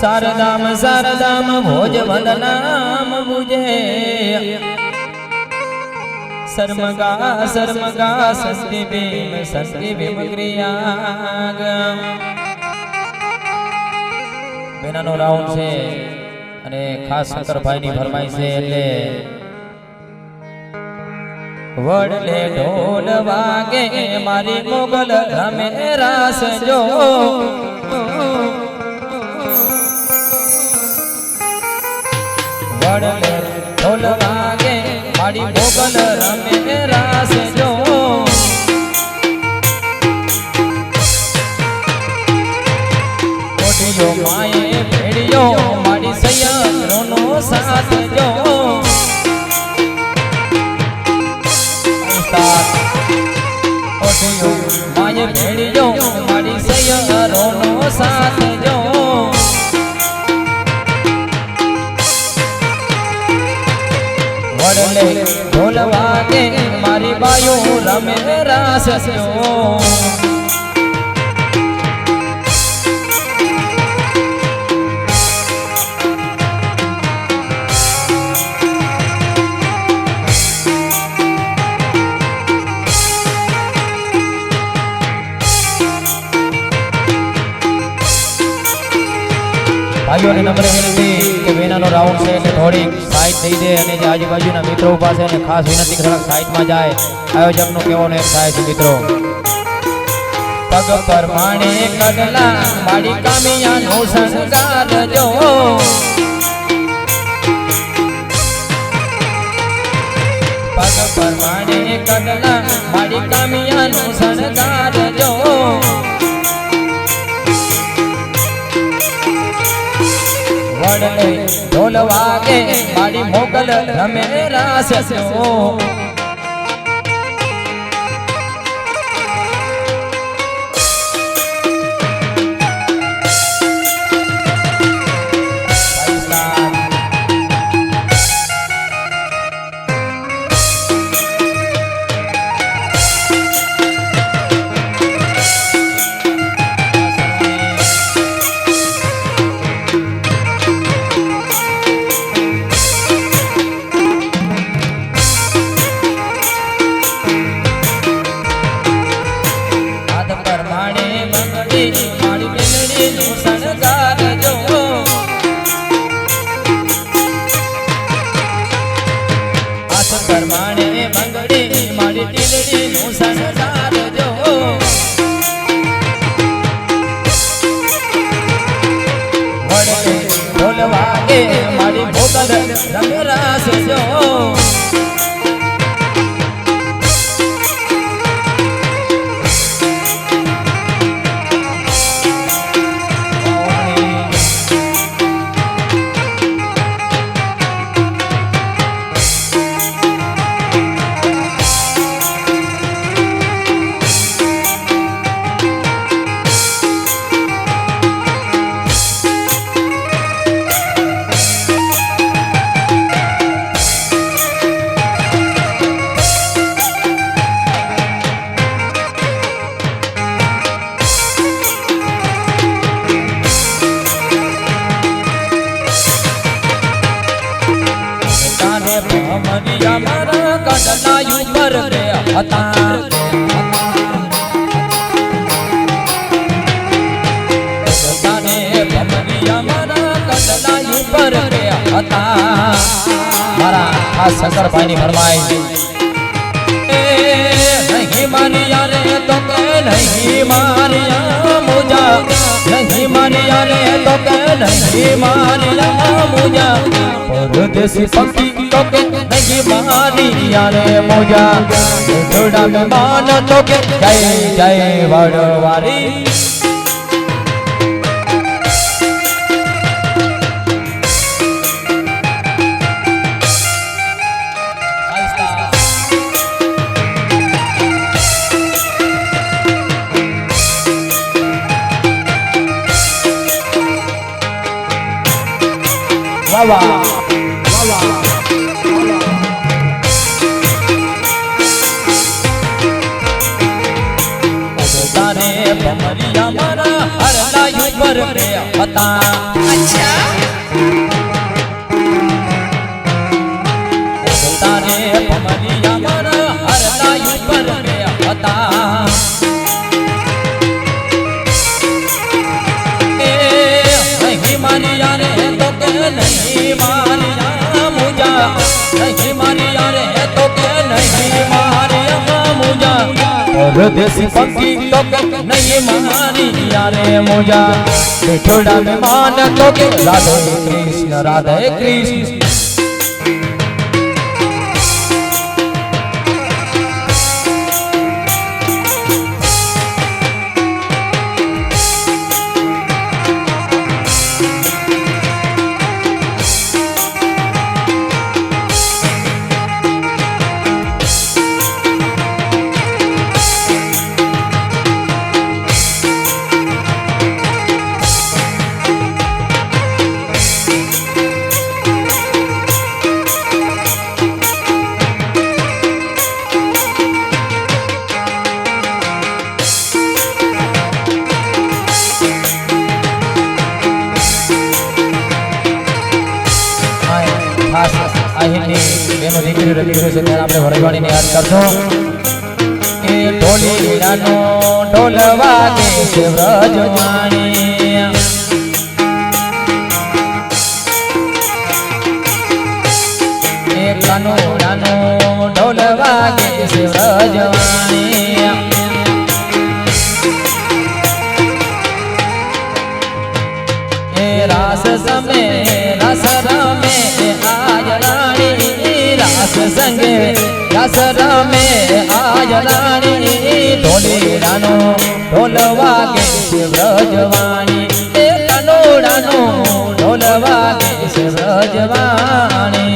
શારદામ શારદામ ભોજ વંદનામ મુજે શર્મગા શર્મગા સંતિ ભીમ ક્રિયાગ બેનાનો રાઉન્ડ છે અને ખાસ શંકરભાઈ ની ફરમાઈ છે એટલે વડલે ઢોલ વાગે મારી મોગલ રમે રાસ જો વડલે ઢોલ વાગે મારી મોગલ રમે રાસ જો ઓઢિયો માએ ભેડિયો મારી સૈયરો નો સાથ જો ઓઢિયો માએ ભેડિયો મારી સૈયરો નો સાથ જો વડલે ઢોલ વાગે મારી બાયો રમે રાસ જો ભાઈઓને નમ્ર વિનંતી કે વેનાનો રાઉન્ડ છે એટલે થોડીક સાઈડ થઈ દે અને જે આજુબાજુના મિત્રો ઉભા છે એને ખાસ વિનંતી થોડાક સાઈડમાં જાય આયોજકનો કહેવાનો એક થાય છે મિત્રો પગ પર માણે કડલા માડી કામિયાનો સંસ્કાર જો પગ પર માણે કડલા માડી કામિયાનો સંસ્કાર જો વડલે ઢોલ વાગે મારી મોગલ રમે રાસ જો પરમાણે બંગડી મારી ટીલડી નું સંસાર જો વડલે ઢોલ વાગે મારી મોગલ રમે રાસ જો મારા કડલા ઉપર હતા મારા ખાસ શંકરભાઈ ની ફરમાઈ નહીં મારિયા રે તો કે નહીં મારિયા મુજા નહીં મારિયા રે તો કે નહીં મારિયા મુજા પરદેશી પંખી તો કે નહીં મારિયા રે મુજા થોડા મહેમાન તો કે જય જય વડવારી વાહ તારે ભમરિયા મારા હરલા ઉપર રે હતા नहीं मारिया मुझा नहीं मारिया रे तो के नहीं मारिया मुझा परदेसी पंखी तो के नहीं मारिया रे मुझा बिठोड़ा में मान तो के राधे कृष्ण એનો દીકરી રખીરો છે ત્યારે આપણે વરવાડીને યાદ કરશો એ ઢોલીડાનો ઢોલ વાગે છે વ્રજવાણી એ કાનોડાનો ઢોલ વાગે છે વ્રજવાણી એ રાસ સમે રસ રમે संगे रसरा में आज रानी ढोलीडानो ढोल वागे व्रजवाणी कनोडानो ढोल वागे व्रजवाणी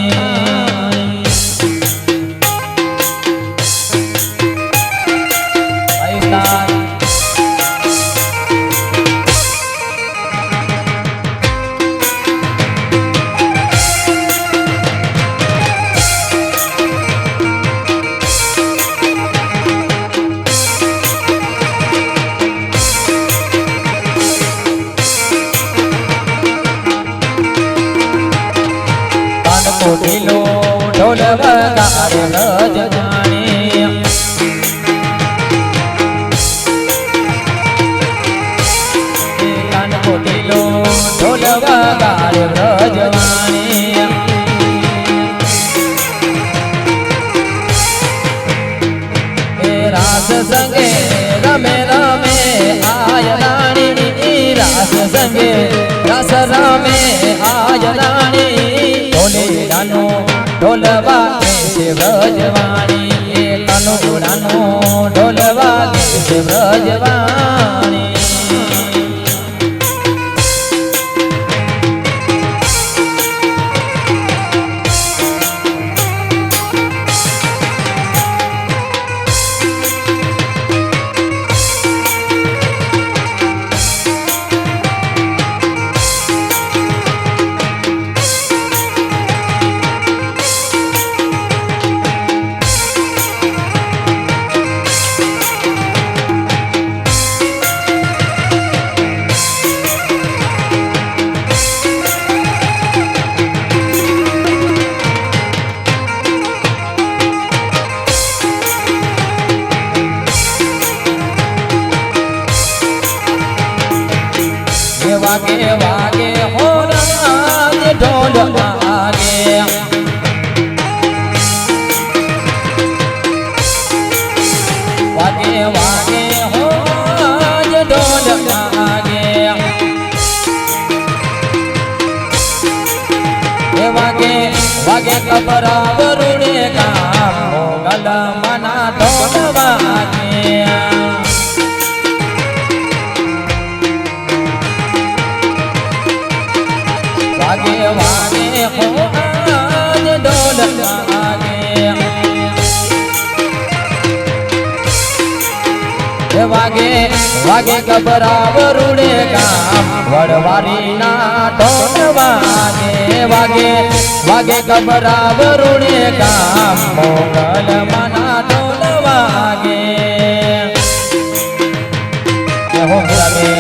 ढोलो ढोल वगाड़े व्रजवाणी कान को ढीलो ढोल वगाड़े व्रजवाणी रास संगे रमे रमे आय रानी रास संगे रस रमे आय रानी ढोलीडानो ढोल वागे છે વ્રજવાણી કાનોડાનો ઢોલ વાગે છે વ્રજવાણી वागे वागे हो राज ढोल वागे वागे वागे हो राज ढोल वागे वागे वागे कबरा वरुणे गाम मोगल मना ढोल वागे वागे वागे हो आज ढोल वागे वागे वागे कबरा वरुणे गाम वड़वारी ना ढोल वागे वागे वागे कबरा वरुणे गाम मोगल मना ढोल वागे हो लागे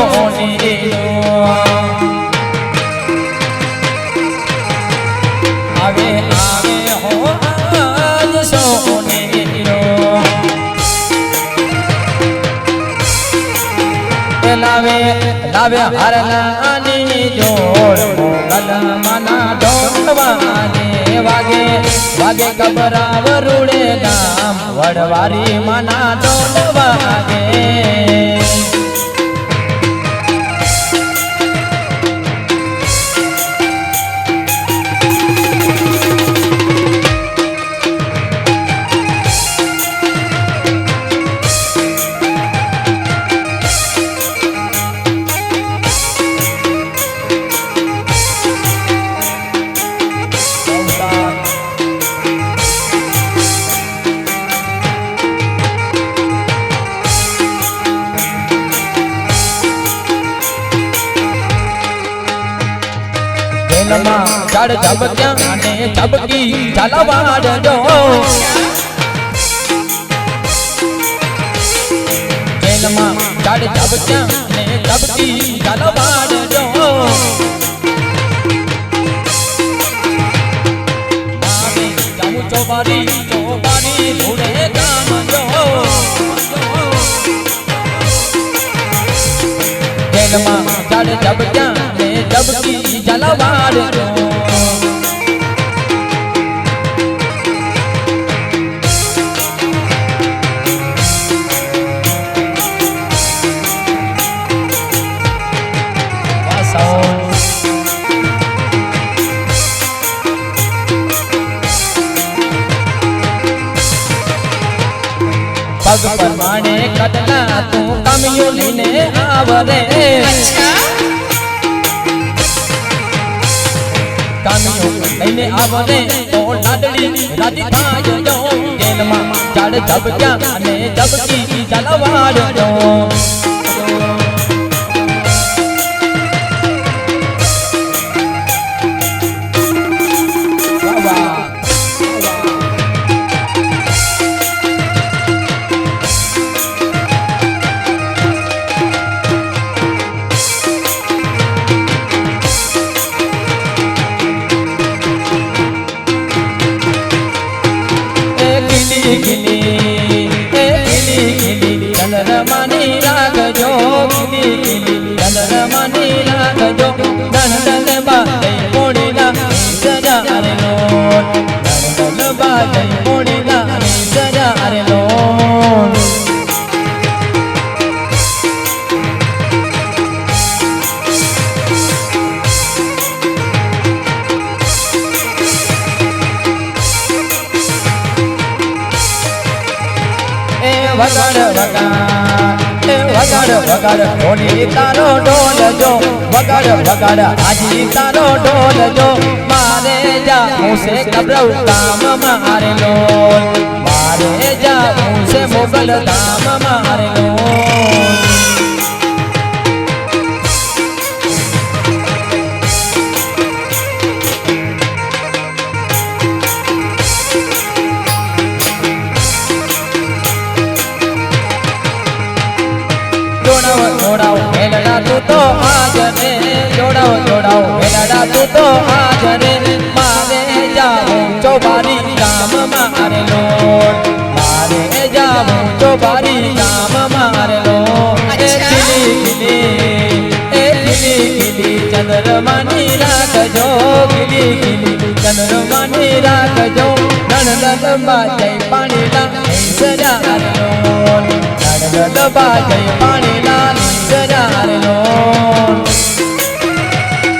સોનીરો આવે આવે હો આજ સોનીરો લાવે લાવે હરનાની જોડ મોગલ મના ઢોલવાને વાગે વાગે કબરાવ રૂડે ગામ વડવારી મના ઢોલ વાગે ચાડ ઝબક્યા ને ઝબકી ઝાલવાડજો જેલમાં ચાડ ઝબક્યા ને ઝબકી ઝાલવાડજો મારે જાઉં ચોબારી ચોબારી ધૂળે ગામ જો જેલમાં ચાડ ઝબક્યા ને ઝબકી ઝાલવાડજો પગ પરમાણે કટલા તું કમિયો લઈને આવરે કમિયો લઈને આવરે તો લાડડી રાજી થાય જો જેલમાં ચાડ ઝબક્યા અને ઝબકી ઝાલવાડજો ચંદ્રમાની રાખજો ચંદ્રમાની રાખજો દંડન બાજે મોડીના સજા રે લોટ દંડન બાજે મોડીના સજા રે લોટ વગાડ વગાડ વગાડ વગાડ ઢોલી તારો ઢોલ જો વગાડ વગાડ આજી તારો ઢોલ જો મારે જા મુસે કબરવ કામ મારે લોલ મારે જા મુસે મોગલ ધામ મારે લોલ જોડાવ મેલડા તું તો હાજરે જોડાવ જોડાવ મેલડા તું તો હાજરે મારે જાવું ચોબારી ગામ મારે લોટ મારે જાવું ચોબારી ગામ મારે લોટ ગીલી ચંદ્રમાની રાખજો ગીલી ચંદ્રમાની રાખજો નણંદ બાજે પાણીના સજા રે લોટ નણંદ બાજે પાણીના સજા રે લોટ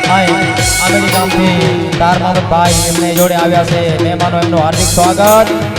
આગળ ગામથી તાર મારો ભાઈ એમને જોડે આવ્યા છે મહેમાનો એમનું હાર્દિક સ્વાગત